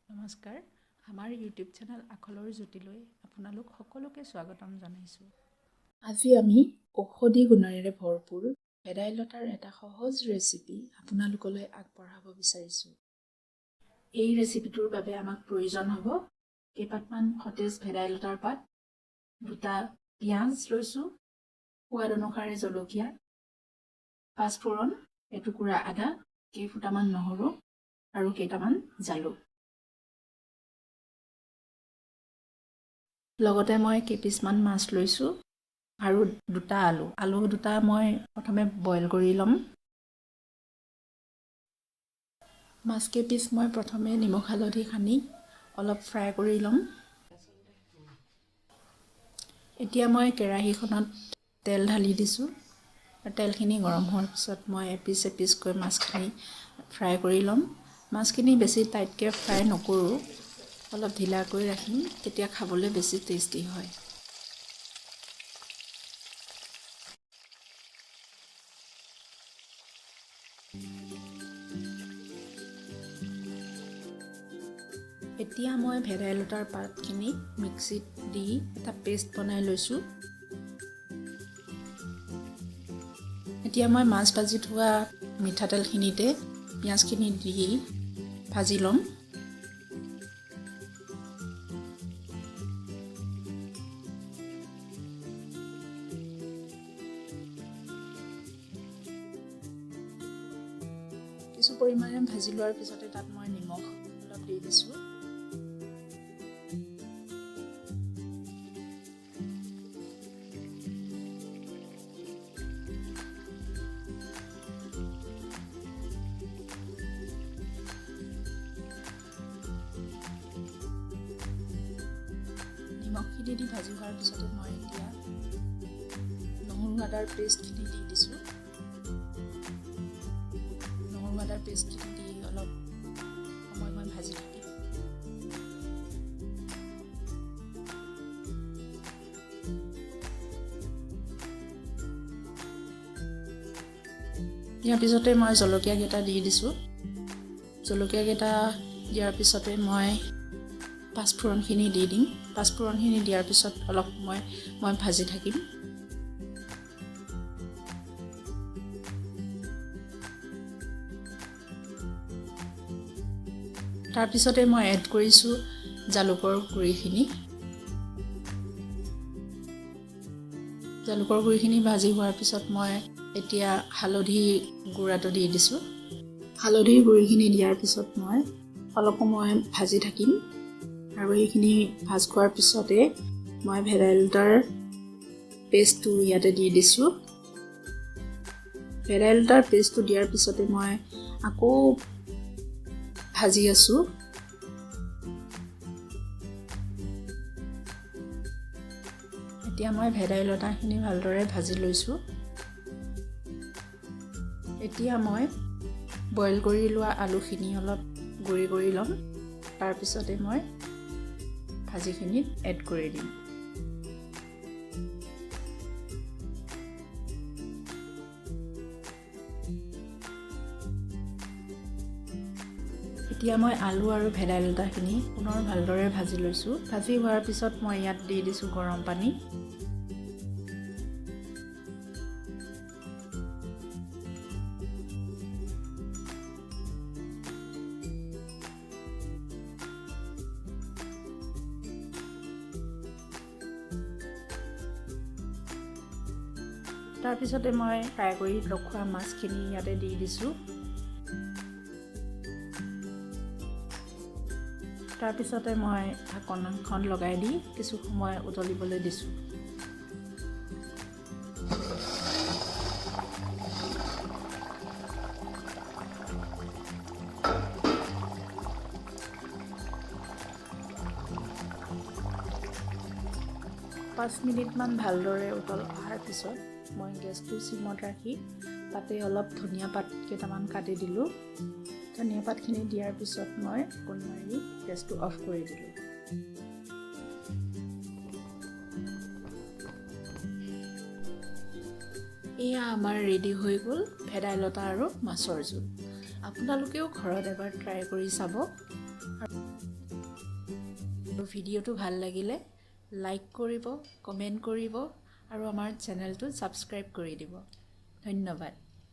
নমস্কাৰ আমাৰ YouTube channel আখলৰ জ্যোতিলৈ আপোনালোক সকলোকে স্বাগতম জনাইছোঁ। আজি আমি ঔষধি গুণেৰে ভৰপূৰ ভেদাইলতাৰ এটা সহজ ৰেচিপি আপোনালোকলৈ আগবঢ়াব বিচাৰিছোঁ। এই ৰেচিপিটোৰ বাবে আমাক প্ৰয়োজন হ'ব কেইপাতমান সতেজ ভেদাইলতাৰ পাত, দুটা পিঁয়াজ লৈছোঁ, সোৱাদ অনুসাৰে জলকীয়া, পাঁচফোৰণ, এটুকুৰা আদা, কেইফুটামান নহৰু আৰু কেইটামান জালুক। লগতে মই কেইপিচমান মাছ লৈছোঁ আৰু দুটা আলু দুটা মই প্ৰথমে বইল কৰি ল'ম। মাছ কেইপিচ মই প্ৰথমে নিমখ হালধি সানি অলপ ফ্ৰাই কৰি ল'ম। এতিয়া মই কেৰাহীখনত তেল ঢালি দিছোঁ। তেলখিনি গৰম হোৱাৰ পিছত মই এপিচ এপিচকৈ মাছখিনি ফ্ৰাই কৰি ল'ম। মাছখিনি বেছি টাইটকৈ ফ্ৰাই নকৰোঁ, অলপ ঢিলাকৈ ৰাখিম, তেতিয়া খাবলৈ বেছি টেষ্টি হয়। এতিয়া মই ভেদাইলতাৰ পাতখিনি মিক্সিত দি এটা পেষ্ট বনাই লৈছোঁ। এতিয়া মই মাছ ভাজি থোৱা মিঠাতেলখিনিতে পিঁয়াজখিনি দি ভাজি ল'ম। কিছু পৰিমাণে ভাজি লোৱাৰ পিছতে তাত মই নিমখ অলপ দি দিছোঁ। নিমখখিনি দি ভাজি হোৱাৰ পিছতে মই এতিয়া নহৰু আদাৰ পেষ্টখিনি দি দিছোঁ। নহৰু আদাৰ পেষ্টখিনি দি অলপ সময় মই ভাজি থাকিম। ইয়াৰ পিছতে মই জলকীয়াকেইটা দি দিছোঁ। জলকীয়াকেইটা দিয়াৰ পিছতে মই পাঁচফোৰণখিনি দি দিম। পাঁচফোৰণখিনি দিয়াৰ পিছত অলপ সময় মই ভাজি থাকিম। তাৰপিছতে মই এড কৰিছোঁ জালুকৰ গুড়িখিনি। জালুকৰ গুড়িখিনি ভাজি হোৱাৰ পিছত মই এতিয়া হালধি গুড়াটো দি দিছোঁ। হালধিৰ গুড়িখিনি দিয়াৰ পিছত মই অলপ সময় ভাজি থাকিম আৰু এইখিনি ভাজ খোৱাৰ পিছতে মই ভেদাইলতাৰ পেষ্টটো ইয়াতে দি দিছোঁ। ভেদাইলতাৰ পেষ্টটো দিয়াৰ পিছতে মই আকৌ ভাজি আছোঁ। এতিয়া মই ভেদাইলতাখিনি ভালদৰে ভাজি লৈছোঁ। এতিয়া মই বইল কৰি লোৱা আলুখিনি অলপ গুড়ি কৰি ল'ম। তাৰপিছতে মই ভাজিখিনিত এড কৰি দিম। এতিয়া মই আলু আৰু ভেদাইলতাখিনি পুনৰ ভালদৰে ভাজি লৈছোঁ। ভাজি হোৱাৰ পিছত মই ইয়াত দি দিছোঁ গৰম পানী। তাৰপিছতে মই ফ্ৰাই কৰি ৰখোৱা মাছখিনি ইয়াতে দি দিছোঁ। তাৰপিছতে মই ঢাকনখন লগাই দি কিছু সময় উতলিবলৈ দিছোঁ। পাঁচ মিনিটমান ভালদৰে উতল অহাৰ পিছত মই গেছটো চিমত ৰাখি তাতে অলপ ধনিয়া পাত কেইটামান কাটি দিলোঁ। ধনিয়া পাতখিনি দিয়াৰ পিছত মই ঢাকন মাৰি গেছটো অফ কৰি দিলোঁ। এয়া আমাৰ ৰেডি হৈ গ'ল ভেদাইলতা আৰু মাছৰ জোল। আপোনালোকেও ঘৰত এবাৰ ট্ৰাই কৰি চাব। ভিডিঅ'টো ভাল লাগিলে লাইক কৰিব, কমেণ্ট কৰিব আৰু আমাৰ চেনেলটো ছাবস্ক্ৰাইব কৰি দিব। ধন্যবাদ।